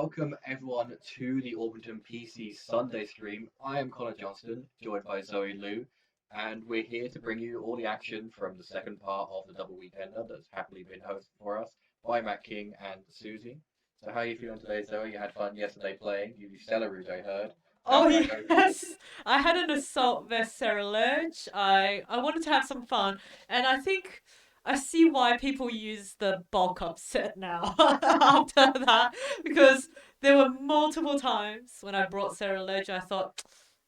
welcome everyone to the Orpington PC Sunday stream. I am Connor Johnston, joined by Zoe Liu, and we're here to bring you all the action from the second part of the double weekender that's happily been hosted for us by Matt King and Susie. So how are you feeling today, Zoe? You had fun yesterday playing. You celebrated, I heard. How Oh did that go for you? yes, I had an assault vest cerillage. I wanted to have some fun, and I think I see why people use the bulk up set now after that because there were multiple times when I brought cerillage. I thought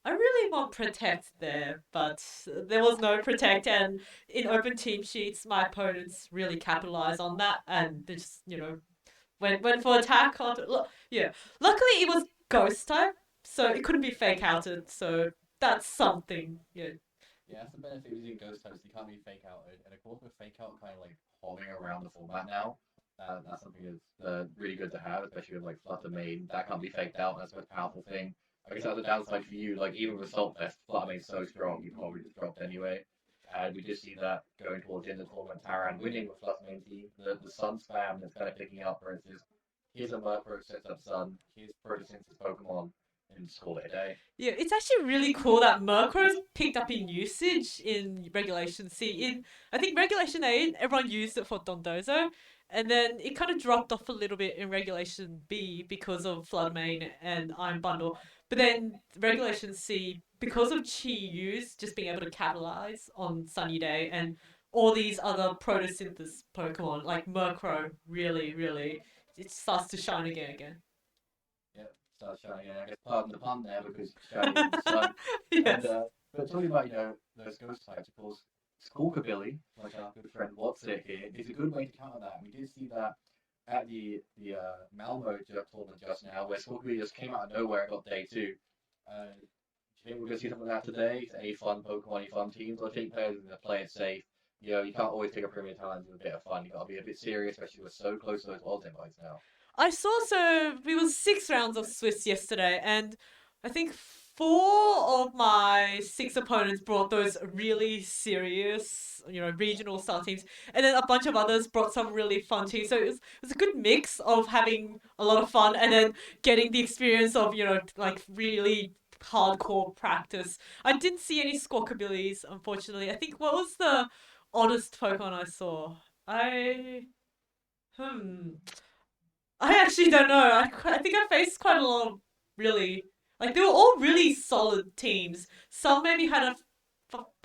I really want protect there, but there was no protect, and in open team sheets, my opponents really capitalized on that, and they just went for attack. Yeah, luckily it was ghost type, so it couldn't be fake outed. So that's something. Yeah. Yeah, that's the benefit of using Ghost Host. You can't be fake outed, and of course with fake out kind of like hovering around the format now, that's something that's really good to have, especially with like Flutter main. That can't be faked out. That's the most powerful thing. I guess that's the downside for you. Like even with Assault Vest, Flutter main's so strong, you probably just dropped anyway. And we did see that going towards the end of the tournament, Taran winning with Flutter main team. The Sun spam that's kind of picking up versus here's a Murkrow sets up Sun, here's Photosynthesis Pokemon, and just call it a day. Yeah, it's actually really cool that Murkrow's picked up in usage in Regulation C. In I think Regulation A, everyone used it for Dondozo, and then it kind of dropped off a little bit in Regulation B because of Flood Main and Iron Bundle. But then Regulation C, because of Chi Yu's just being able to capitalize on Sunny Day and all these other photosynthesis Pokemon like Murkrow, really, it starts to shine again. Yep, starts shining. I guess pardon the pun there because it's shining in the sun. And Yes. but talking about those ghost types, of course, Squawkabilly, like our good friend What's It here, is a good way to counter that. We did see that at the Malmo tournament just now, where Squawkabilly just came out of nowhere and got day two. Do you think we're going to see something like that today? Any fun Pokemon, any fun teams? I think players are going to play it safe. You can't always take a Premier Talent with a bit of fun. You got to be a bit serious, especially we're so close to those World invites now. I saw so we was 6 rounds of Swiss yesterday, and I think four of my six opponents brought those really serious, regional style teams, and then a bunch of others brought some really fun teams. So it was a good mix of having a lot of fun and then getting the experience of like really hardcore practice. I didn't see any squawkabilities, unfortunately. I think what was the oddest Pokemon I saw? I hmm. I actually don't know. I think I faced quite a lot of really like they were all really solid teams. Some maybe had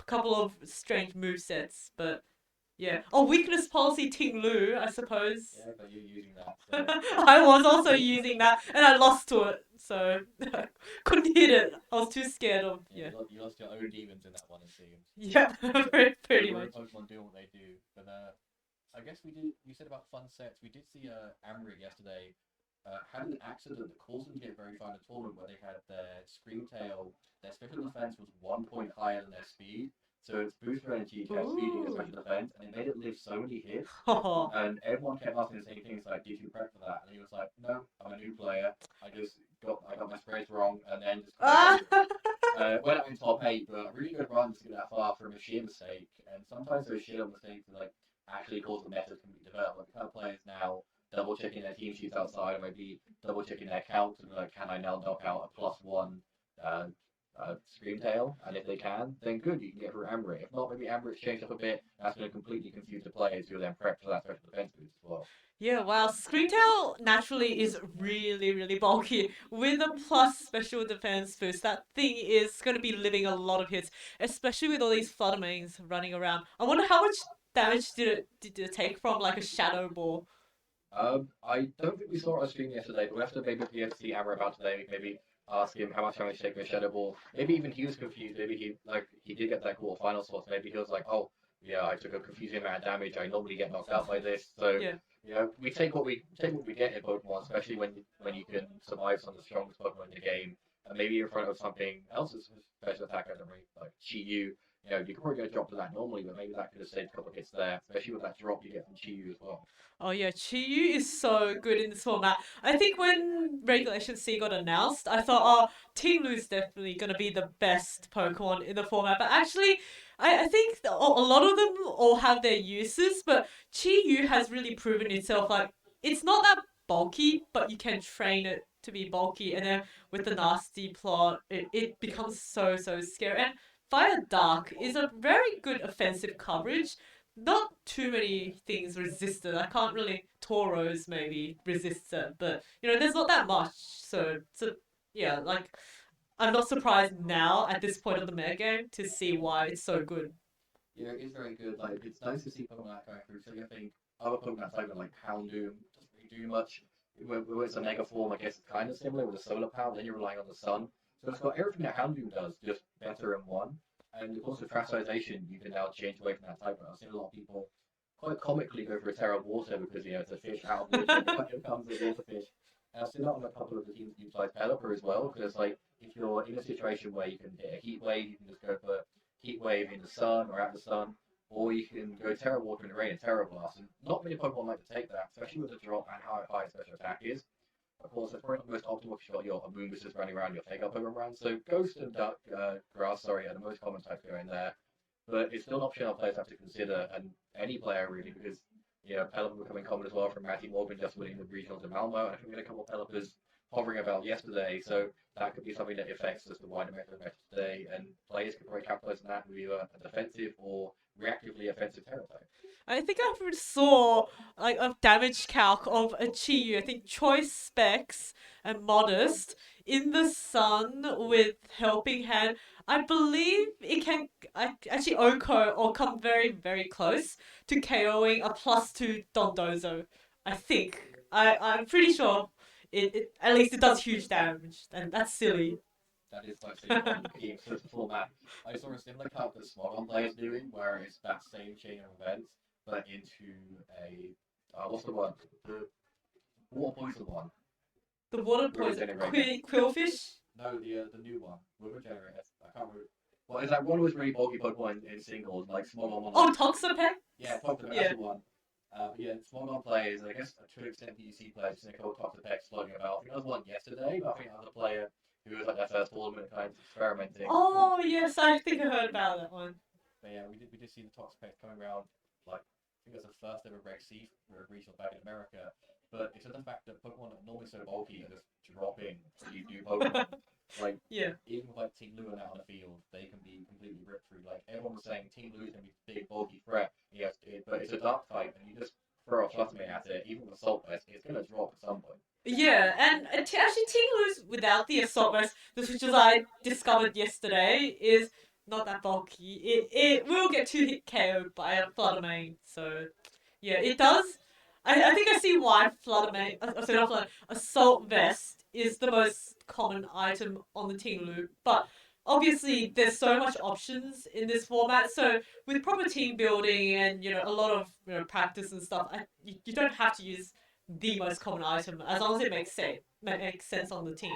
couple of strange move sets, but yeah. Oh, weakness policy Ting Lu, I suppose. Yeah, but you're using that, so I was also using that, and I lost to it, so couldn't hit it. I was too scared of yeah, yeah. you lost your own demons in that one, it seems. Yeah, pretty We're much. Pokemon doing what they do, but I guess we did. You said about fun sets. We did see Amrit yesterday had an accident that caused them to get very far in the tournament where they had their Screamtail. Their special defense was 1 point higher than their speed, so its booster energy kept speeding its Ooh. special defense, and it made it live so many hits. Oh. And everyone kept asking the same things like, "Did you prep for that?" And he was like, "No, I'm a new player. I got my spreads wrong, and then just Ah. went out in top eight, but really good runs to get that far from a sheer mistake. And sometimes those sheer mistakes like actually cause the meta to be developed. Like kind of players now double checking their team sheets outside, or maybe double checking their counts and like, can I now knock out a +1 uh, Screamtail? And if they can, then good, you can get through Ambrit. If not, maybe Ambrit's changed up a bit. That's going to completely confuse the players who are then prep for that special defense boost as well. Yeah, wow. Screamtail naturally is really bulky. With a plus special defense boost, that thing is going to be living a lot of hits, especially with all these Fluttermanes running around. I wonder how much damage did it take from like a Shadow Ball. I don't think we saw it on stream yesterday, but we have to maybe be able to see Amber about today. Maybe ask him how much damage taken with Shadow Ball. Maybe even he was confused. Maybe he did get that quarter final spot. Maybe he was like, oh yeah, I took a confusing amount of damage. I normally get knocked out by this. So Yeah. we take what we get in Pokemon, especially when you can survive some of the strongest Pokemon in the game, and maybe in front of something else as a special attack enemy like Chi-Yu. You could probably get a drop to that normally, but maybe that could have saved a couple of hits there, especially with that drop you get from Chi-Yu as well. Oh yeah, Chiyu is so good in this format. I think when Regulation C got announced, I thought, oh, Team Lu's definitely gonna be the best Pokemon in the format. But actually, I think a lot of them all have their uses, but Chiyu has really proven itself. Like it's not that. bulky, but you can train it to be bulky. And then with the nasty plot, it becomes so scary. And Fire Dark is a very good offensive coverage. Not too many things resist it. I can't really. Tauros maybe resist it, but there's not that much. So yeah, like I'm not surprised now at this point of the metagame to see why it's so good. Yeah, it is very good. Like, it's nice to see Pokemon like going through. So I think other Pokemon type like Houndoom doesn't really do much. When it's a Mega form, I guess it's kind of similar with the solar power. Then you're relying on the sun. So it's got everything that Houndoom does, just better in one. And of course, with Fractalization, you can now change away from that type. I've seen a lot of people quite comically go for a Terra Water because it's a fish out of water. It becomes a water fish. And I've seen that on a couple of the teams that utilize Pelipper as well. Because like if you're in a situation where you can hit a Heat Wave, you can just go for Heat Wave in the sun or at the sun, or you can go Terra Water in the rain and Terra Blast. And not many Pokemon like to take that, especially with the drop and how high special attack is. Of course, it's probably not the most optimal if you've got your Amoonguss just running around your Take Up Pokemon around. So Ghost and Duck, Grass, sorry, are the most common types going there. But it's still an option our players have to consider, and any player really, because Pelipper becoming common as well from Matty Morgan just winning the regionals in Malmo. And I think we had a couple of Pelippers hovering about yesterday, so that could be something that affects just the wider meta match today, and players could probably capitalize on that with either a defensive or reactively offensive Terra type. I think I saw like a damage calc of a Chi-Yu. I think choice specs and modest in the sun with helping hand. I believe it can actually Oko or come very close to KOing a +2 Dondozo. I think I'm pretty sure it at least it does huge damage, and that's silly. That is quite silly on the game, so the format. I saw a similar calc that Smogon players doing, where it's that same chain of events, but into a what's the one? The water poison one. The water River poison generator. quillfish. No, the new one. River generator. I can't remember. Well, is that one was really bulky Pokemon in singles, like Smogon one? Oh, Toxapex. Yeah, Toxapex, Yeah. that's the one. But yeah, Smogon players, I guess to an extent PUC players, they call Toxapex floating about. I think there was one yesterday, but I think another player who was like their first tournament kind of experimenting. Oh yes, I think I heard about that one. But yeah, we did see the Toxapex coming around, like I think it was the first ever Reg C regional back in America. But it's just the fact that Pokemon are normally so bulky are just dropping these new Pokemon. Like Yeah. even with like Team Luna out on the field, they can be completely ripped through. Like everyone was saying, Team Luna's gonna be a big bulky threat. Yes, but it's a dark type, and you just throw a Fluttermane at it, even with Assault Vest, it's gonna drop at some point. Yeah, and actually, Team Lose without the assault vest, the switches I discovered yesterday, is not that bulky. It will get 2-hit KO'd by a Fluttermane, so yeah, it does. I think I see why Fluttermane, sorry, not Flutter, Assault Vest is the most common item on the Team Loop, but obviously there's so much options in this format, so with proper team building and a lot of practice and stuff, you don't have to use the most common item as long as it makes sense on the team.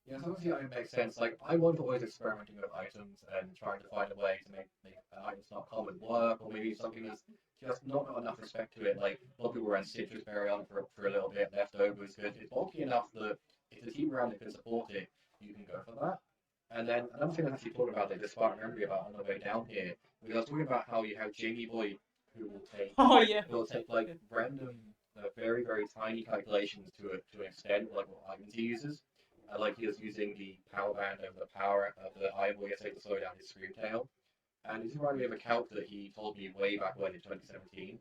Yeah, so obviously it makes sense. Like I want to always experimenting with items and trying to find a way to make an item not common work, or maybe something that's just not got enough respect to it. Like a lot of people ran Citrus Berry on for a little bit leftovers because it's bulky enough that if the team around it can support it, you can go for that. And then another thing I actually thought about that just sparked memory about on the way down here, because I was talking about how you have Jamie Boy who will take Oh yeah. It'll take like random, very tiny calculations to an extent, like what items he uses. Like he was using the power band over the power of the Iron Boy yesterday to slow down his Scream Tail. And this reminded me of a calc that he told me way back when in 2017,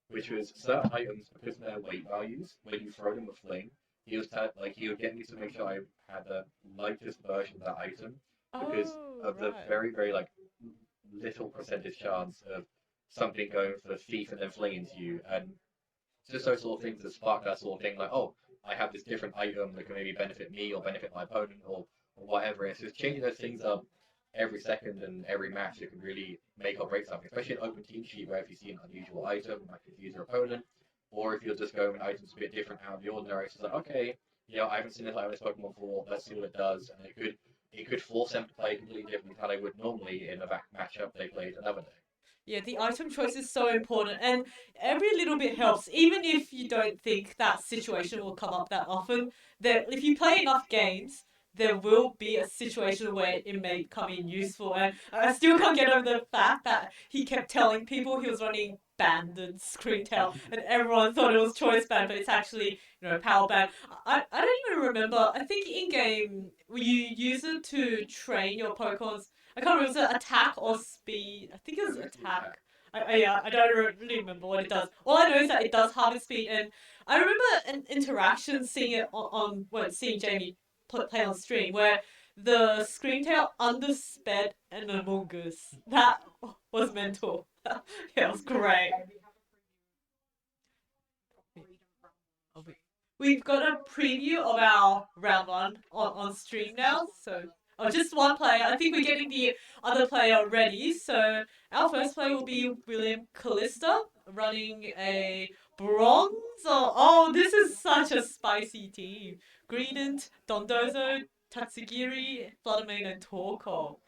which was certain items, because of their weight values, when you throw them with Fling, he would get me to make sure I had the lightest version of that item because of the very like little percentage chance of something going for thief and then fling into you, and just those sort of things that spark that sort of thing, like, oh, I have this different item that can maybe benefit me or benefit my opponent or whatever. It's just changing those things up every second and every match. It can really make or break something, especially in open team sheet where if you see an unusual item, like confuse your opponent, or if you're just going with items a bit different out of the ordinary. So it's like, okay, I haven't seen this item in this Pokemon before. Let's see what it does, and it could force them to play completely differently how they would normally in a back matchup they played another day. Yeah, the item choice is so important, and every little bit helps. Even if you don't think that situation will come up that often, that if you play enough games, there will be a situation where it may come in useful. And I still can't get over the fact that he kept telling people he was running banded Screamtail, and everyone thought it was choice band, but it's actually power band. I don't even remember. I think in game you use it to train your Pokemons. I can't remember, was it attack or speed? I think it was attack. Yeah, I don't really remember what it does. All I know is that it does harvest speed, and I remember an interaction seeing it seeing Jamie play on stream where the Screamtail undersped an Amogus. That was mental. Yeah, it was great. We've got a preview of our round one on stream now, so just one player. I think we're getting the other player ready. So our first player will be William Callista, running a bronze. Oh, this is such a spicy team. Greedent, Dondozo, Tatsugiri, Fluttermane, and Torkoal.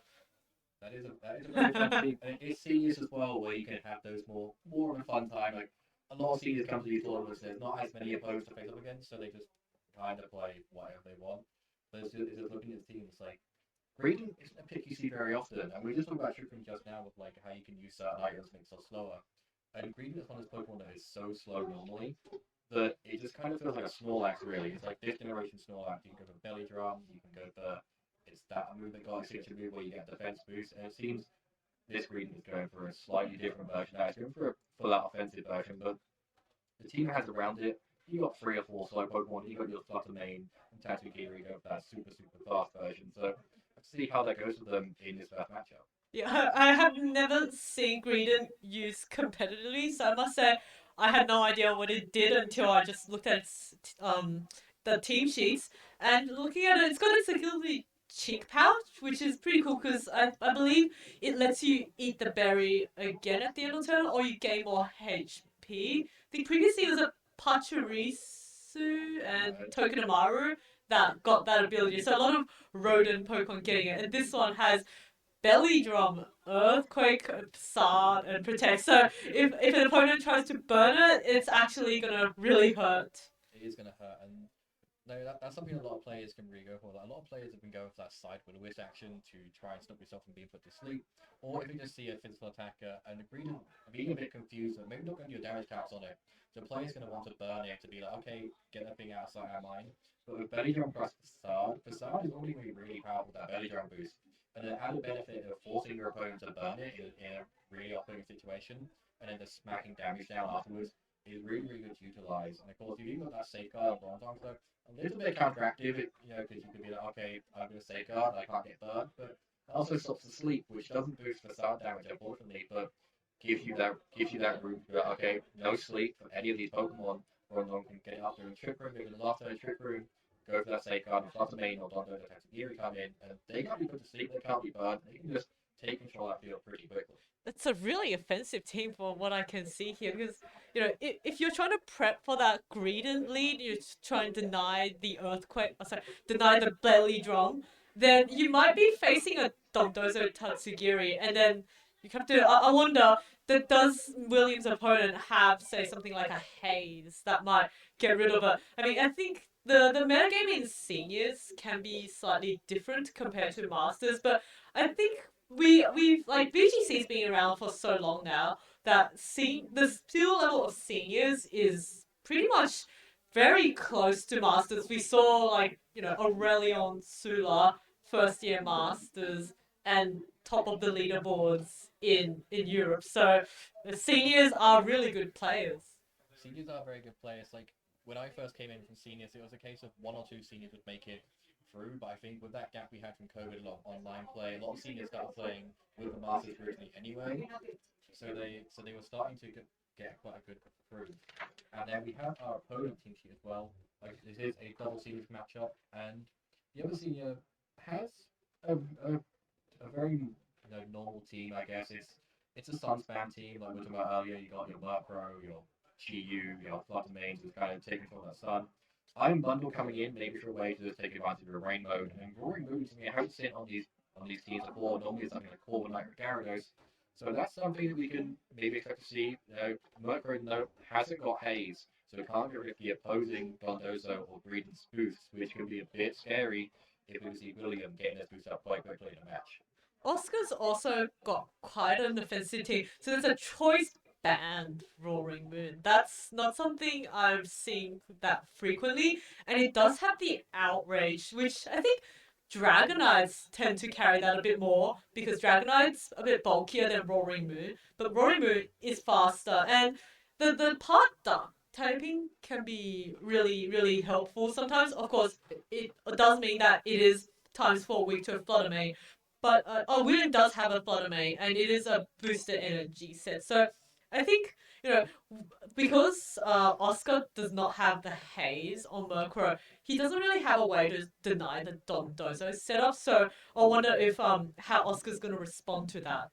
That is a very fun team, and it's seniors as well, where you can have those more of a fun time. Like a lot of seniors come to these tournaments, there's not as many opponents to face up against, so they just kind of play whatever they want. But it's just looking at the team, it's like Breeding isn't a pick you see very often, and we just talked about Trick Room just now with like how you can use certain items to make it so slower. And Greedent is one of those Pokemon that is so slow normally that it just kind of feels like a Snorlax really. It's like this generation Snorlax. You can go for Belly Drum, you can go for it's that move that got a signature move where you get a defense boost, and it seems this Greedent is going for a slightly different version. Now it's going for a full-out offensive version, but the team has around it. You got 3 or 4 slow Pokemon. You got your Fluttermane and Tatsugiri go for that super fast version. So let's see how that goes with them in this first matchup. Yeah, I have never seen Greedent used competitively, so I must say I had no idea what it did until I just looked at its the team sheets, and looking at it, it's got its ability cheek pouch, which is pretty cool because I believe it lets you eat the berry again at the end of the turn, or you gain more HP. I think previously it was a Pachirisu and Tokenomaru that got that ability, so a lot of rodent Pokemon getting it, and this one has Belly Drum, Earthquake, Facade, and Protect. So if an opponent tries to burn it, it's actually gonna really hurt. It is going to hurt, and no, that's something a lot of players can really go for. Like, a lot of players have been going for that side with a whisk action to try and stop yourself from being put to sleep, or if you just see a physical attacker and agree to being a bit confused, and maybe not going to do your damage caps on it. So the player's going to want to burn it to be like, okay, get that thing outside our mind. But with Belly Drum plus Facade is already really powerful with that Belly Drum boost. And the added benefit of forcing your opponent to burn it in a really off-putting situation, and then just smacking damage down afterwards, is really good to utilize. And of course, if you've got that safeguard on Bronze so a little bit counteractive, because you could be like, okay, I'm going to safeguard, I can't get burned, but it also stops the sleep, which doesn't boost facade damage, unfortunately, but gives you that room to be like, okay, no sleep from any of these Pokemon, or no one can get it up there in Trick Room, maybe in the last turn Trick Room, go for that safeguard, and Fluttermane or Dondozo Tatsugiri come in, and they can't be put to sleep, they can't be burned, they can just take control of that field pretty quickly. It's a really offensive team for what I can see here because, if you're trying to prep for that Greedent lead, you're trying to deny the Earthquake, deny the Belly Drum, then you might be facing a Dondozo Tatsugiri, and then you have to, I wonder, does William's opponent have, say, something like a Haze that might get rid of it? I mean, I think the metagame in seniors can be slightly different compared to masters, but I think we've like VGC's been around for so long now that the skill level of seniors is pretty much very close to masters. We saw Aurelion Sula first year masters and top of the leaderboards in Europe. So the seniors are really good players. Seniors are very good players. Like when I first came in from seniors, it was a case of 1 or 2 seniors would make it through, but I think with that gap we had from COVID, a lot of online play, a lot of seniors started playing with the Masters originally anyway, so they were starting to get quite a good through. And then we have our opponent team sheet as well. Like this is a double seniors matchup, and the other senior has a very normal team, I guess. It's a Sunspam team, like we were talking about earlier. You got your Murkrow, your Chi-Yu, your Fluttermane, who's kind of taking control of that Sun. Iron Bundle coming in, maybe for a way to just take advantage of a rain mode, and Roaring Moon to me, I haven't seen on these teams before. Normally it's something like Corviknight or Gyarados, so that's something that we can maybe expect to see. Murkrow hasn't got Haze, so it can't get rid of the opposing Dondozo or Greedent's boosts, which could be a bit scary if we see William getting this boost up quite quickly in a match. Oscar's also got quite an offensive team, so there's a choice banned Roaring Moon. That's not something I've seen that frequently, and it does have the outrage, which I think Dragonites tend to carry that a bit more because Dragonite's a bit bulkier than Roaring Moon, but Roaring Moon is faster, and the part duck typing can be really, really helpful sometimes. Of course, it does mean that it is times 4 weak to a Flutter Mane, but William does have a Flutter Mane, and it is a boosted energy set. So I think, because Oscar does not have the haze on Murkrow, he doesn't really have a way to deny the Dondozo setup. So I wonder if how Oscar's gonna respond to that.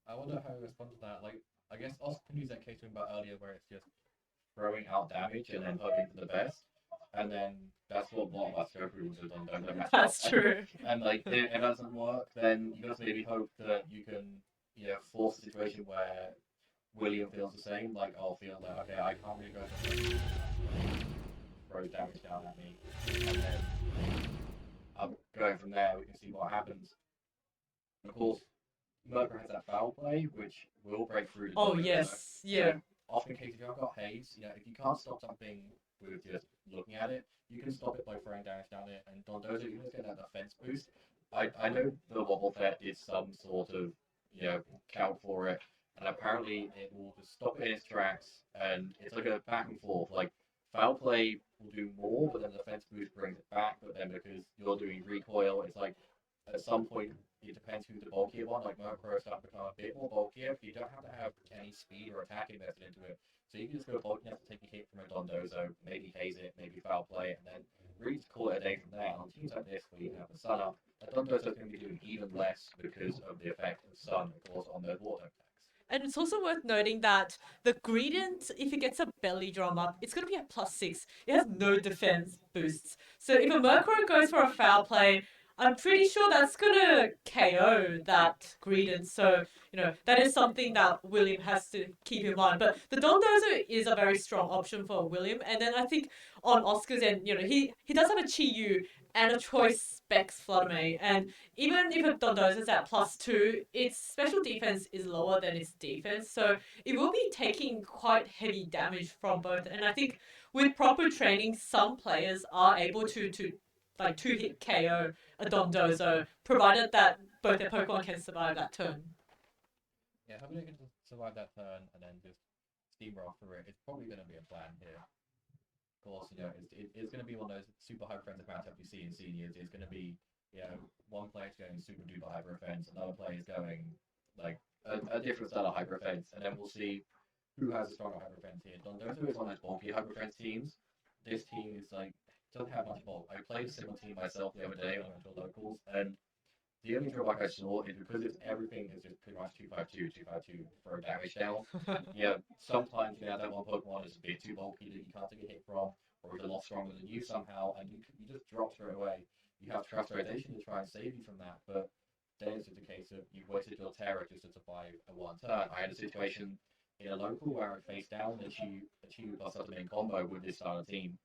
I wonder how he responds to that. Like, I guess Oscar can use that case we about earlier where it's just throwing out damage and then hoping for the best. And then that's what a lot of us go through with the Dondozo matchup. That's true. And like, if it doesn't work, then you just maybe hope that you can, force a situation where William feels the same. Like, I'll feel like, okay, I can't really go to throw damage down at me, and then I'm going from there. We can see what happens. And of course, Murkrow has that foul play, which will break through. Oh yes, yeah. So, often in cases you've got haze, if you can't stop something with just looking at it, you can stop it by throwing damage down it. And Dondozo, you just get that defense boost. I know the Wobble Fet is some sort of count for it, and apparently it will just stop it in its tracks, and it's like a back and forth. Like, foul play will do more, but then the defense boost brings it back. But then because you're doing recoil, it's like at some point it depends who's the bulkier one. Like Murkrow starting to become a bit more bulkier, but you don't have to have any speed or attack invested into it. So you can just go bulky enough to take a hit from a Dondozo, maybe haze it, maybe foul play it, and then really just call it a day from there. On teams like this, where you have the sun up, a Dondozo is going to be doing even less because of the effect of sun, of course, on those water attacks. And it's also worth noting that the Greedent, if it gets a belly drum up, it's going to be a +6. It has no defense boosts. So if a Murkrow goes for a foul play, I'm pretty sure that's going to KO that Greedent. So, that is something that William has to keep in mind. But the Dondozo is a very strong option for William. And then I think on Oscar's end, he does have a Chi-Yu and a choice specs Flutter Mane. And even if a Dondozo is at +2, its special defense is lower than its defense. So it will be taking quite heavy damage from both. And I think with proper training, some players are able to two-hit KO a Dondozo, provided that both their Pokemon can survive that turn. Yeah, hopefully they can survive that turn and then just steamroll through it. It's probably going to be a plan here. Of course, it's going to be one of those super hyper offensive matchups you see in seniors. It's going to be, one player's going super duper hyper offense, another player's going like a different style of hyper offense, and then we'll see who has a stronger hyper offense here. Dondozo is one of those bulky hyper offense teams. This team is like doesn't have much bulk. I played a similar team myself the other day when I went to locals, and the only drawback I saw is because everything is just pretty much 252 for damage down. Sometimes you have that one Pokemon that's a bit too bulky that you can't take a hit from, or is a lot stronger than you somehow, and you just drop straight away. You have Transportation to try and save you from that, but then it's just a case of you've wasted your Terra just to survive a one turn. I had a situation in a local where I faced down a Chi plus the main combo with this style of team.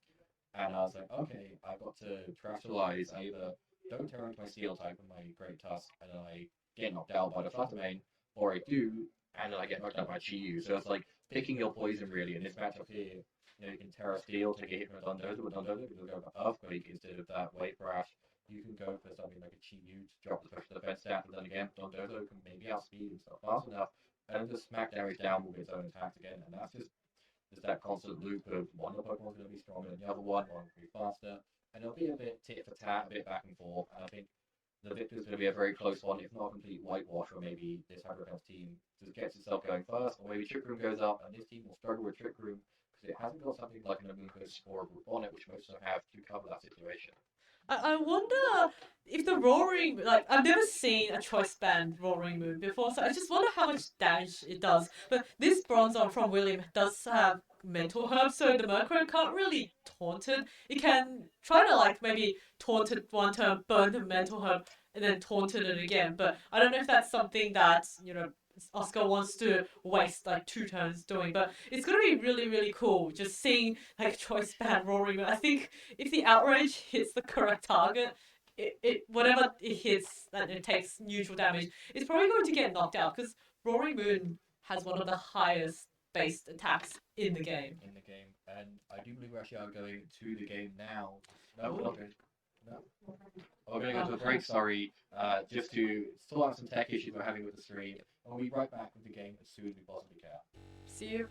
And I was like, okay, I've got to Terastallize. I either don't turn into my Steel type with my Great Tusk and then I get knocked out by the Flutter Mane, or I do and then I get knocked out by Chi-Yu. So it's like picking your poison really. In this matchup here, you can Terra Steel, take a hit from a Dondozo, but Dondozo can go for Earthquake instead of that Wave Crash. You can go for something like a Chi-Yu to drop the special defense stat, but then again, Dondozo can maybe outspeed himself fast enough and just smack damage down with its own attacks again, and that's just that constant loop of one of the Pokemon's going to be stronger than the other one will be faster, and it'll be a bit tit for tat, a bit back and forth, and I think the victor's going to be a very close one, if not a complete whitewash, or maybe this Hyper Defense team just gets itself going first, or maybe Trick Room goes up, and this team will struggle with Trick Room, because it hasn't got something like an Amoonguss or a Group on it, which most of them have to cover that situation. I wonder if the Roaring, I've never seen a choice band Roaring Moon before, so I just wonder how much damage it does. But this Bronzong from William does have Mental Herb, so the Murkrow can't really taunt it. It can try to, maybe taunt it one turn, burn the Mental Herb, and then taunt it again. But I don't know if that's something that, Oscar wants to waste 2 turns doing, but it's gonna be really, really cool just seeing choice band Roaring Moon. I think if the outrage hits the correct target, it whatever it hits that it takes neutral damage, it's probably going to get knocked out because Roaring Moon has one of the highest based attacks in the game. And I do believe we actually are going to the game now. No, we're not going. No. We're going to go to a break, sorry, just to sort out some tech issues we're having with the stream. And we'll be right back with the game as soon as we possibly can. See you.